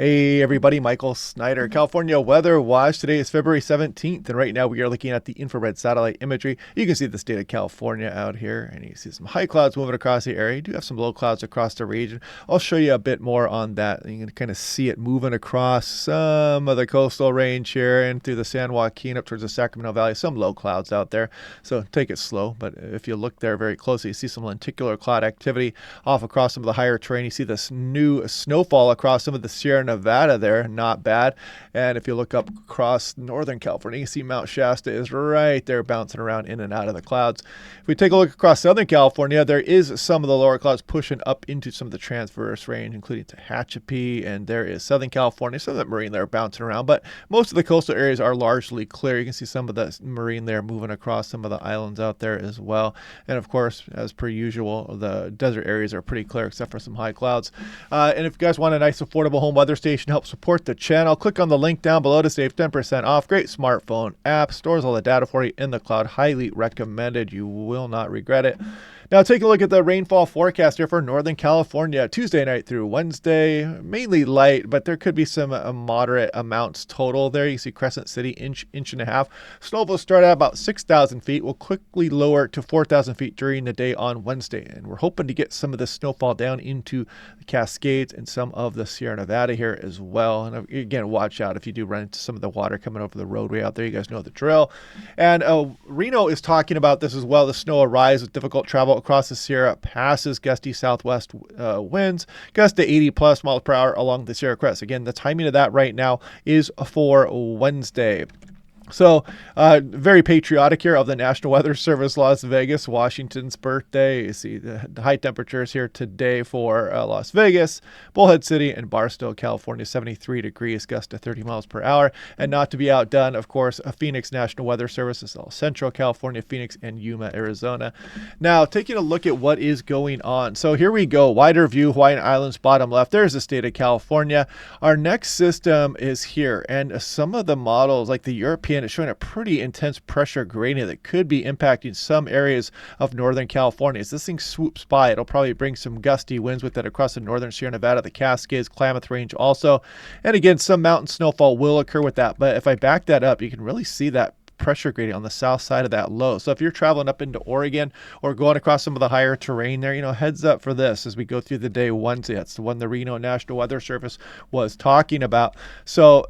Hey everybody, Michael Snyder, California Weather Watch. Today is February 17th, and right now we are looking at the infrared satellite imagery. You can see the state of California out here, and you see some high clouds moving across the area. You do have some low clouds across the region. I'll show you a bit more on that. You can kind of see it moving across some of the coastal range here and through the San Joaquin up towards the Sacramento Valley. Some low clouds out there, so take it slow. But if you look there very closely, you see some lenticular cloud activity off across some of the higher terrain. You see this new snowfall across some of the Sierra Nevada there, not bad. And if you look up across Northern California, you see Mount Shasta is right there bouncing around in and out of the clouds. If we take a look across Southern California, there is some of the lower clouds pushing up into some of the transverse range, including Tehachapi, and there is Southern California, some of that marine there bouncing around, but most of the coastal areas are largely clear. You can see some of the marine there moving across some of the islands out there as well. And of course, as per usual, the desert areas are pretty clear except for some high clouds. And if you guys want a nice affordable home weather station, help support the channel, click on the link down below to save 10% off. Great smartphone app, stores all the data for you in the cloud. Highly recommended. You will not regret it. Now take a look at the rainfall forecast here for Northern California. Tuesday night through Wednesday, mainly light, but there could be some moderate amounts total there. You see Crescent City, inch and a half. Snow will start at about 6,000 feet. Will quickly lower to 4,000 feet during the day on Wednesday. And we're hoping to get some of this snowfall down into the Cascades and some of the Sierra Nevada here as well. And again, watch out if you do run into some of the water coming over the roadway out there. You guys know the drill. And Reno is talking about this as well. The snow arrives with difficult travel across the Sierra passes, gusty southwest winds, gusts to 80 plus miles per hour along the Sierra Crest. Again, the timing of that right now is for Wednesday. So very patriotic here of the National Weather Service, Las Vegas, Washington's birthday. You see the high temperatures here today for Las Vegas, Bullhead City, and Barstow, California, 73 degrees, gust to 30 miles per hour. And not to be outdone, of course, Phoenix National Weather Service is all Central California, Phoenix, and Yuma, Arizona. Now, taking a look at what is going on. So here we go. Wider view, Hawaiian Islands, bottom left. There's the state of California. Our next system is here. And some of the models, like the European, is showing a pretty intense pressure gradient that could be impacting some areas of Northern California. As this thing swoops by, it'll probably bring some gusty winds with it across the northern Sierra Nevada, the Cascades, Klamath Range also. And again, some mountain snowfall will occur with that. But if I back that up, you can really see that pressure gradient on the south side of that low. So if you're traveling up into Oregon or going across some of the higher terrain there, heads up for this as we go through the day Wednesday. That's the one the Reno National Weather Service was talking about. So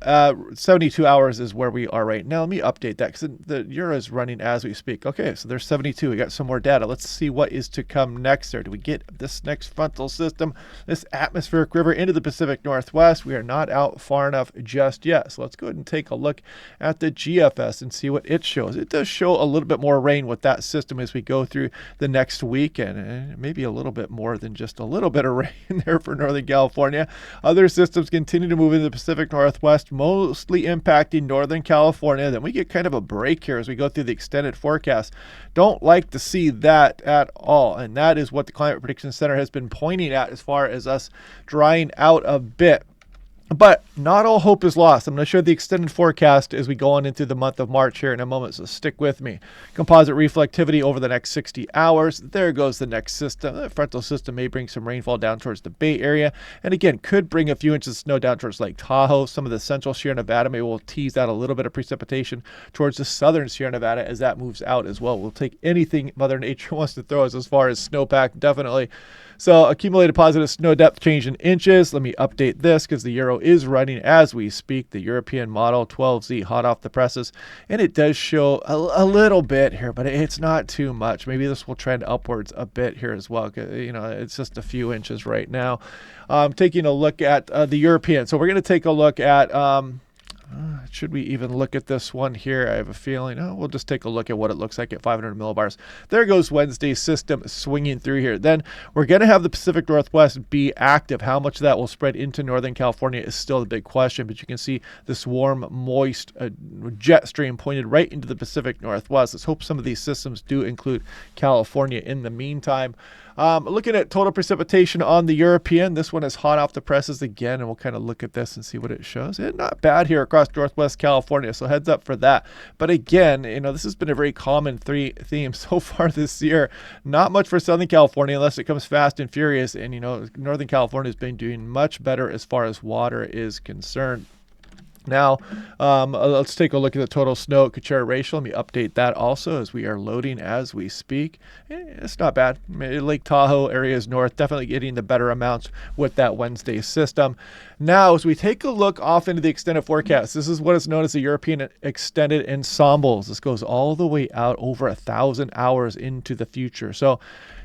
72 hours is where we are right now. Let me update that because the Euro is running as we speak. Okay, so there's 72. We got some more data. Let's see what is to come next there. Do we get this next frontal system, this atmospheric river into the Pacific Northwest? We are not out far enough just yet. So let's go ahead and take a look at the GFS and see what it shows. It does show a little bit more rain with that system as we go through the next week, and maybe a little bit more than just a little bit of rain there for Northern California. Other systems continue to move into the Pacific Northwest, mostly impacting Northern California. Then we get kind of a break here as we go through the extended forecast. Don't like to see that at all, and that is what the Climate Prediction Center has been pointing at as far as us drying out a bit. But not all hope is lost. I'm going to show the extended forecast as we go on into the month of March here in a moment, so stick with me. Composite reflectivity over the next 60 hours. There goes the next system. The frontal system may bring some rainfall down towards the Bay Area, and again, could bring a few inches of snow down towards Lake Tahoe. Some of the central Sierra Nevada maybe will tease out a little bit of precipitation towards the southern Sierra Nevada as that moves out as well. We'll take anything Mother Nature wants to throw us as far as snowpack, definitely. So accumulated positive snow depth change in inches. Let me update this because the Euro is running as we speak. The European model 12Z hot off the presses. And it does show a little bit here, but it's not too much. Maybe this will trend upwards a bit here as well. It's just a few inches right now. Taking a look at the European. So we're going to take a look at... should we even look at this one here? I have a feeling. We'll just take a look at what it looks like at 500 millibars. There goes Wednesday's system swinging through here. Then we're going to have the Pacific Northwest be active. How much of that will spread into Northern California is still the big question, but you can see this warm, moist jet stream pointed right into the Pacific Northwest. Let's hope some of these systems do include California in the meantime. Looking at total precipitation on the European, this one is hot off the presses again, and we'll kind of look at this and see what it shows. Not bad here across Northwest California, so heads up for that. But again, this has been a very common theme so far this year. Not much for Southern California unless it comes fast and furious, and Northern California has been doing much better as far as water is concerned. Now, let's take a look at the total snow Kachara ratio. Let me update that also as we are loading as we speak. It's not bad. Lake Tahoe areas north, definitely getting the better amounts with that Wednesday system. Now, as we take a look off into the extended forecast, this is what is known as the European Extended Ensembles. This goes all the way out over 1,000 hours into the future. So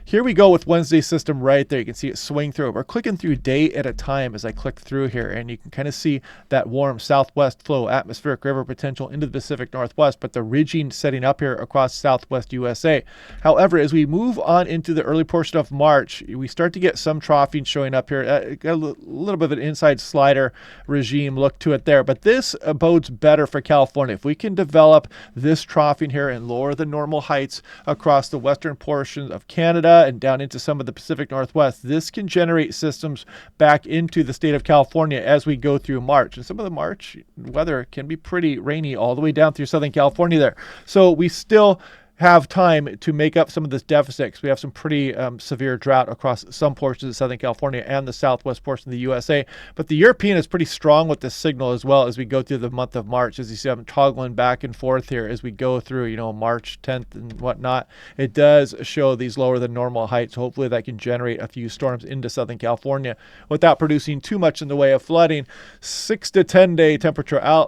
here we go with Wednesday's system right there. You can see it swing through. We're clicking through day at a time as I click through here, and you can kind of see that warm southwest flow, atmospheric river potential into the Pacific Northwest, but the ridging setting up here across southwest USA. However, as we move on into the early portion of March, we start to get some troughing showing up here. Got a little bit of an inside slider regime look to it there, but this bodes better for California. If we can develop this troughing here and lower the normal heights across the western portions of Canada and down into some of the Pacific Northwest, this can generate systems back into the state of California as we go through March. And some of the March weather can be pretty rainy all the way down through Southern California there. So we still have time to make up some of this deficit because we have some pretty severe drought across some portions of Southern California and the southwest portion of the USA. But the European is pretty strong with this signal as well as we go through the month of March. As you see, I'm toggling back and forth here as we go through, March 10th and whatnot. It does show these lower than normal heights. Hopefully that can generate a few storms into Southern California without producing too much in the way of flooding. 6 to 10 day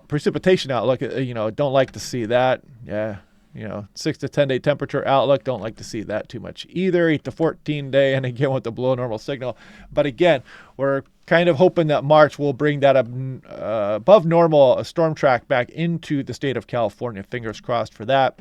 precipitation outlook, don't like to see that. Yeah. 6 to 10 day temperature outlook. Don't like to see that too much either. 8 to 14 day, and again with the below normal signal. But again, we're kind of hoping that March will bring that above normal storm track back into the state of California. Fingers crossed for that.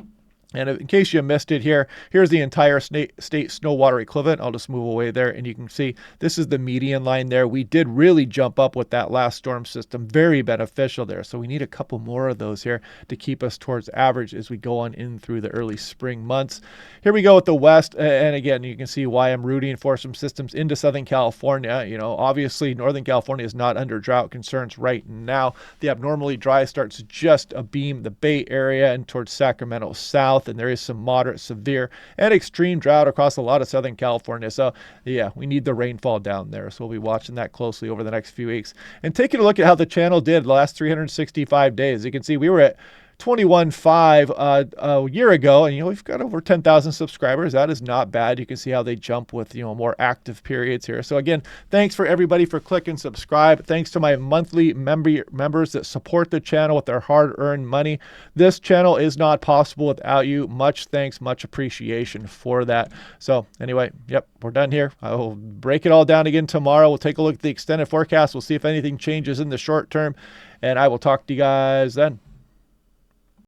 And in case you missed it here, here's the entire state snow water equivalent. I'll just move away there, and you can see this is the median line there. We did really jump up with that last storm system. Very beneficial there. So we need a couple more of those here to keep us towards average as we go on in through the early spring months. Here we go with the west. And again, you can see why I'm rooting for some systems into Southern California. Obviously, Northern California is not under drought concerns right now. The abnormally dry starts just abeam the Bay Area and towards Sacramento south. And there is some moderate, severe, and extreme drought across a lot of Southern California. So, yeah, we need the rainfall down there. So we'll be watching that closely over the next few weeks. And taking a look at how the channel did the last 365 days. You can see we were at 21.5 a year ago, and we've got over 10,000 subscribers. That is not bad. You can see how they jump with more active periods here. So again, thanks for everybody for clicking subscribe. Thanks to my monthly members that support the channel with their hard-earned money. This channel is not possible without you. Much thanks, much appreciation for that. So anyway, yep, we're done here. I will break it all down again tomorrow. We'll take a look at the extended forecast. We'll see if anything changes in the short term, and I will talk to you guys then.